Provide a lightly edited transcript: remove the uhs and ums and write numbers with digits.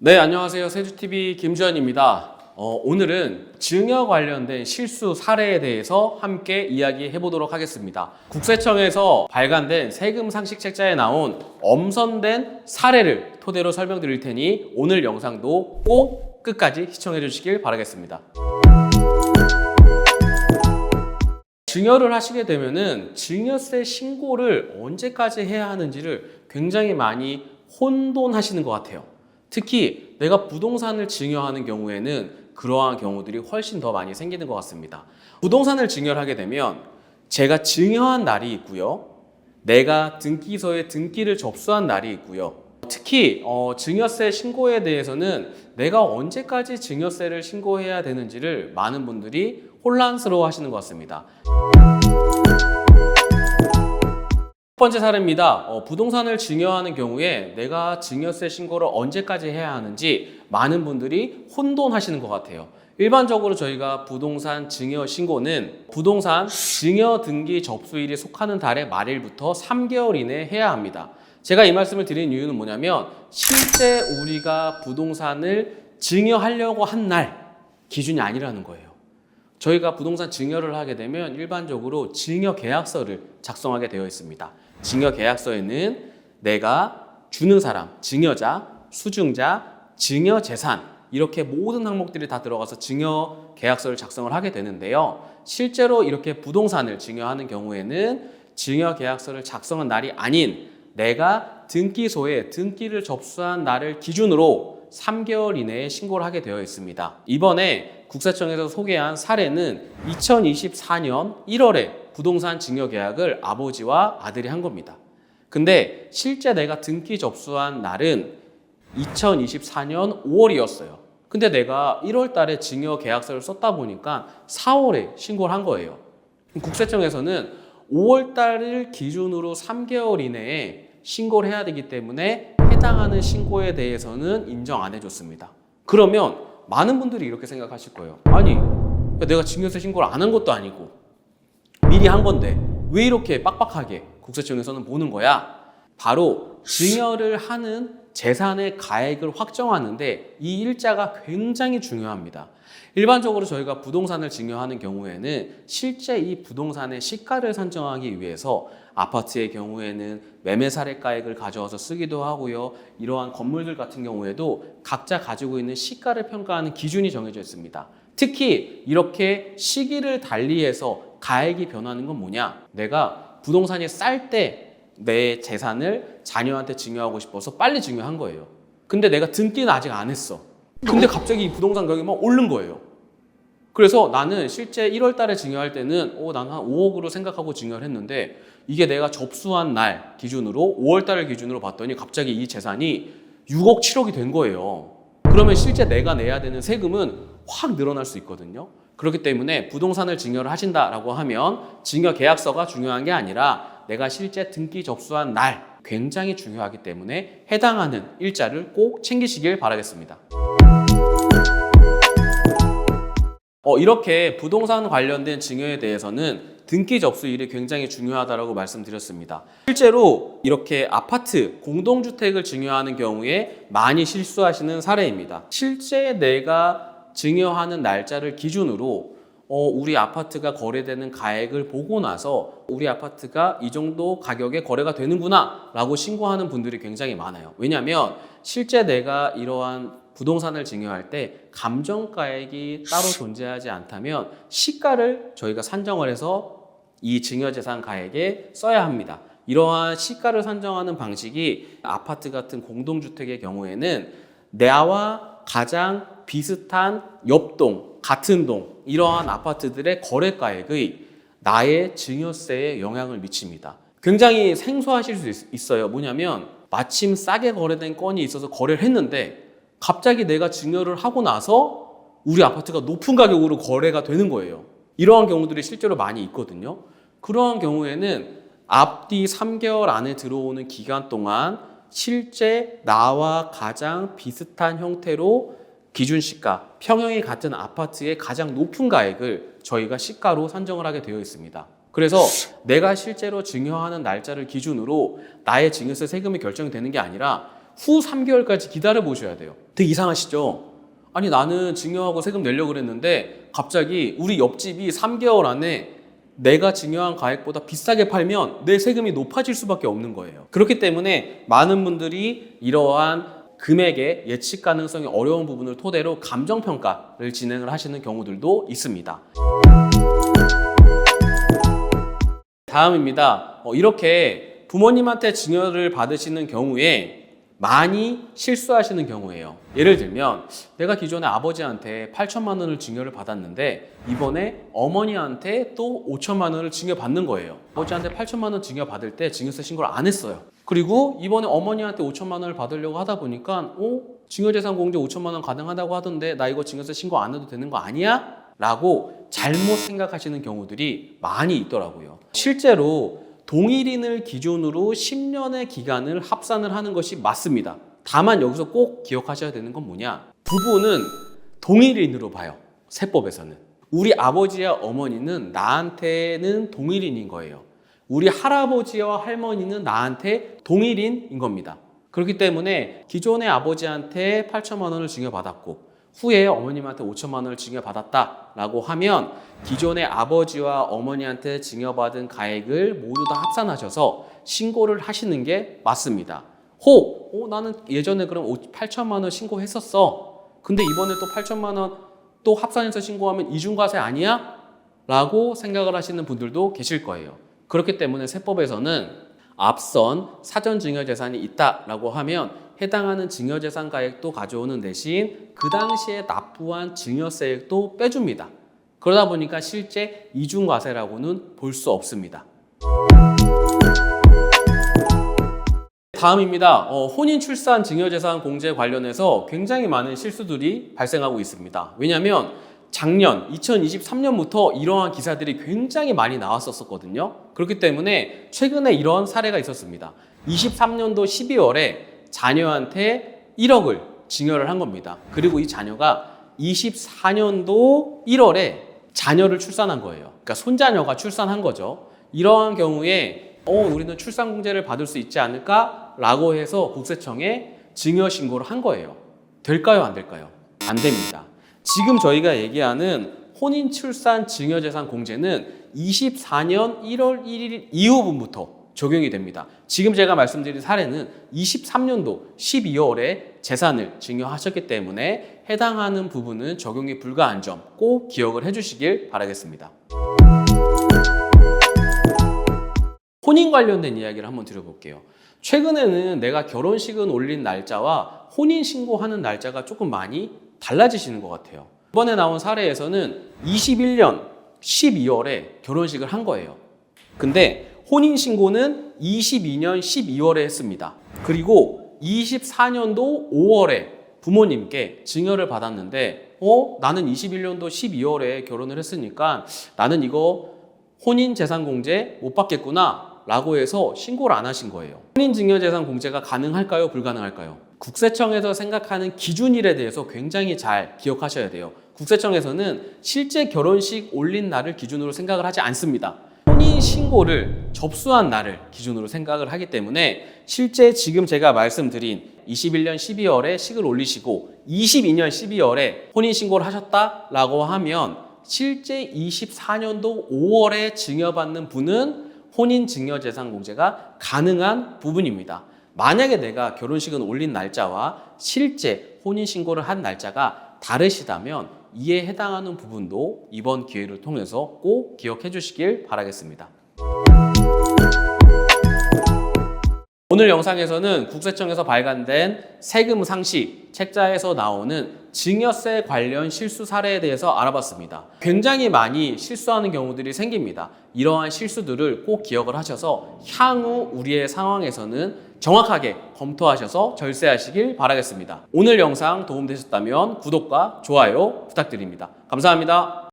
네, 안녕하세요. 세주TV 김주현입니다. 오늘은 증여 관련된 실수 사례에 대해서 함께 이야기해 보도록 하겠습니다. 국세청에서 발간된 세금 상식 책자에 나온 엄선된 사례를 토대로 설명드릴 테니 오늘 영상도 꼭 끝까지 시청해 주시길 바라겠습니다. 증여를 하시게 되면은 증여세 신고를 언제까지 해야 하는지를 굉장히 많이 혼돈하시는 것 같아요. 특히 내가 부동산을 증여하는 경우에는 그러한 경우들이 훨씬 더 많이 생기는 것 같습니다. 부동산을 증여를 하게 되면 제가 증여한 날이 있고요. 내가 등기소에 등기를 접수한 날이 있고요. 특히 증여세 신고에 대해서는 내가 언제까지 증여세를 신고해야 되는지를 많은 분들이 혼란스러워 하시는 것 같습니다. 첫 번째 사례입니다. 부동산을 증여하는 경우에 내가 증여세 신고를 언제까지 해야 하는지 많은 분들이 혼돈하시는 것 같아요. 일반적으로 저희가 부동산 증여 신고는 부동산 증여 등기 접수일이 속하는 달의 말일부터 3개월 이내에 해야 합니다. 제가 이 말씀을 드린 이유는 뭐냐면 실제 우리가 부동산을 증여하려고 한 날 기준이 아니라는 거예요. 저희가 부동산 증여를 하게 되면 일반적으로 증여 계약서를 작성하게 되어 있습니다. 증여 계약서에는 내가 주는 사람, 증여자, 수증자, 증여 재산 이렇게 모든 항목들이 다 들어가서 증여 계약서를 작성을 하게 되는데요. 실제로 이렇게 부동산을 증여하는 경우에는 증여 계약서를 작성한 날이 아닌 내가 등기소에 등기를 접수한 날을 기준으로 3개월 이내에 신고를 하게 되어 있습니다. 이번에 국세청에서 소개한 사례는 2024년 1월에 부동산 증여 계약을 아버지와 아들이 한 겁니다. 근데 실제 내가 등기 접수한 날은 2024년 5월이었어요. 근데 내가 1월 달에 증여 계약서를 썼다 보니까 4월에 신고를 한 거예요. 국세청에서는 5월 달을 기준으로 3개월 이내에 신고를 해야 되기 때문에 해당하는 신고에 대해서는 인정 안 해줬습니다. 그러면 많은 분들이 이렇게 생각하실 거예요. 아니, 내가 증여세 신고를 안 한 것도 아니고 미리 한 건데 왜 이렇게 빡빡하게 국세청에서는 보는 거야? 바로 증여를 하는 재산의 가액을 확정하는데 이 일자가 굉장히 중요합니다. 일반적으로 저희가 부동산을 증여하는 경우에는 실제 이 부동산의 시가를 산정하기 위해서 아파트의 경우에는 매매 사례가액을 가져와서 쓰기도 하고요. 이러한 건물들 같은 경우에도 각자 가지고 있는 시가를 평가하는 기준이 정해져 있습니다. 특히 이렇게 시기를 달리해서 가액이 변하는 건 뭐냐? 내가 부동산이 쌀 때 내 재산을 자녀한테 증여하고 싶어서 빨리 증여한 거예요. 근데 내가 등기는 아직 안 했어. 근데 갑자기 이 부동산 가격이 막 오른 거예요. 그래서 나는 실제 1월 달에 증여할 때는 난 한 5억으로 생각하고 증여를 했는데 이게 내가 접수한 날 기준으로 5월 달을 기준으로 봤더니 갑자기 이 재산이 6억 7억이 된 거예요. 그러면 실제 내가 내야 되는 세금은 확 늘어날 수 있거든요. 그렇기 때문에 부동산을 증여를 하신다라고 하면 증여 계약서가 중요한 게 아니라 내가 실제 등기 접수한 날 굉장히 중요하기 때문에 해당하는 일자를 꼭 챙기시길 바라겠습니다. 이렇게 부동산 관련된 증여에 대해서는 등기 접수일이 굉장히 중요하다고 말씀드렸습니다. 실제로 이렇게 아파트, 공동주택을 증여하는 경우에 많이 실수하시는 사례입니다. 실제 내가 증여하는 날짜를 기준으로 우리 아파트가 거래되는 가액을 보고 나서 우리 아파트가 이 정도 가격에 거래가 되는구나 라고 신고하는 분들이 굉장히 많아요. 왜냐하면 실제 내가 이러한 부동산을 증여할 때 감정가액이 따로 존재하지 않다면 시가를 저희가 산정을 해서 이 증여재산 가액에 써야 합니다. 이러한 시가를 산정하는 방식이 아파트 같은 공동주택의 경우에는 나와 가장 비슷한 옆동, 같은 동 이러한 아파트들의 거래가액의 나의 증여세에 영향을 미칩니다. 굉장히 생소하실 수 있어요. 뭐냐면 마침 싸게 거래된 건이 있어서 거래를 했는데 갑자기 내가 증여를 하고 나서 우리 아파트가 높은 가격으로 거래가 되는 거예요. 이러한 경우들이 실제로 많이 있거든요. 그러한 경우에는 앞뒤 3개월 안에 들어오는 기간 동안 실제 나와 가장 비슷한 형태로 기준시가, 평형이 같은 아파트의 가장 높은 가액을 저희가 시가로 산정을 하게 되어 있습니다. 그래서 내가 실제로 증여하는 날짜를 기준으로 나의 증여세 세금이 결정되는 게 아니라 후 3개월까지 기다려 보셔야 돼요. 되게 이상하시죠? 아니 나는 증여하고 세금 내려고 그랬는데 갑자기 우리 옆집이 3개월 안에 내가 증여한 가액보다 비싸게 팔면 내 세금이 높아질 수밖에 없는 거예요. 그렇기 때문에 많은 분들이 이러한 금액의 예측 가능성이 어려운 부분을 토대로 감정평가를 진행을 하시는 경우들도 있습니다. 다음입니다. 이렇게 부모님한테 증여를 받으시는 경우에 많이 실수하시는 경우예요. 예를 들면 내가 기존에 아버지한테 8천만 원을 증여를 받았는데 이번에 어머니한테 또 5천만 원을 증여받는 거예요. 아버지한테 8천만 원 증여받을 때 증여세 신고를 안 했어요. 그리고 이번에 어머니한테 5천만 원을 받으려고 하다 보니까 증여재산 공제 5천만 원 가능하다고 하던데 나 이거 증여세 신고 안 해도 되는 거 아니야? 라고 잘못 생각하시는 경우들이 많이 있더라고요. 실제로 동일인을 기준으로 10년의 기간을 합산을 하는 것이 맞습니다. 다만 여기서 꼭 기억하셔야 되는 건 뭐냐? 부부는 동일인으로 봐요. 세법에서는. 우리 아버지와 어머니는 나한테는 동일인인 거예요. 우리 할아버지와 할머니는 나한테 동일인인 겁니다. 그렇기 때문에 기존의 아버지한테 8천만 원을 증여받았고 후에 어머님한테 5천만 원을 증여받았다라고 하면 기존의 아버지와 어머니한테 증여받은 가액을 모두 다 합산하셔서 신고를 하시는 게 맞습니다. 나는 예전에 그럼 8천만 원 신고했었어. 근데 이번에 또 8천만 원 또 합산해서 신고하면 이중과세 아니야? 라고 생각을 하시는 분들도 계실 거예요. 그렇기 때문에 세법에서는 앞선 사전증여재산이 있다라고 하면 해당하는 증여재산 가액도 가져오는 대신 그 당시에 납부한 증여세액도 빼줍니다. 그러다 보니까 실제 이중과세라고는 볼 수 없습니다. 다음입니다. 혼인 출산 증여재산 공제 관련해서 굉장히 많은 실수들이 발생하고 있습니다. 왜냐하면 작년 2023년부터 이러한 기사들이 굉장히 많이 나왔었거든요. 그렇기 때문에 최근에 이런 사례가 있었습니다. 23년도 12월에 자녀한테 1억을 증여를 한 겁니다. 그리고 이 자녀가 24년도 1월에 자녀를 출산한 거예요. 그러니까 손자녀가 출산한 거죠. 이러한 경우에 우리는 출산공제를 받을 수 있지 않을까? 라고 해서 국세청에 증여 신고를 한 거예요. 될까요? 안 될까요? 안 됩니다. 지금 저희가 얘기하는 혼인 출산 증여재산 공제는 24년 1월 1일 이후부터 적용이 됩니다. 지금 제가 말씀드린 사례는 23년도 12월에 재산을 증여하셨기 때문에 해당하는 부분은 적용이 불가한 점 꼭 기억을 해주시길 바라겠습니다. 혼인 관련된 이야기를 한번 드려볼게요. 최근에는 내가 결혼식은 올린 날짜와 혼인신고하는 날짜가 조금 많이 달라지시는 것 같아요. 이번에 나온 사례에서는 21년 12월에 결혼식을 한 거예요. 근데 혼인신고는 22년 12월에 했습니다. 그리고 24년도 5월에 부모님께 증여를 받았는데 나는 21년도 12월에 결혼을 했으니까 나는 이거 혼인재산공제 못 받겠구나 라고 해서 신고를 안 하신 거예요. 혼인증여재산공제가 가능할까요? 불가능할까요? 국세청에서 생각하는 기준일에 대해서 굉장히 잘 기억하셔야 돼요. 국세청에서는 실제 결혼식 올린 날을 기준으로 생각을 하지 않습니다. 혼인신고를 접수한 날을 기준으로 생각을 하기 때문에 실제 지금 제가 말씀드린 21년 12월에 식을 올리시고 22년 12월에 혼인신고를 하셨다라고 하면 실제 24년도 5월에 증여받는 분은 혼인증여재산공제가 가능한 부분입니다. 만약에 내가 결혼식은 올린 날짜와 실제 혼인신고를 한 날짜가 다르시다면 이에 해당하는 부분도 이번 기회를 통해서 꼭 기억해 주시길 바라겠습니다. 오늘 영상에서는 국세청에서 발간된 세금 상시 책자에서 나오는 증여세 관련 실수 사례에 대해서 알아봤습니다. 굉장히 많이 실수하는 경우들이 생깁니다. 이러한 실수들을 꼭 기억을 하셔서 향후 우리의 상황에서는 정확하게 검토하셔서 절세하시길 바라겠습니다. 오늘 영상 도움되셨다면 구독과 좋아요 부탁드립니다. 감사합니다.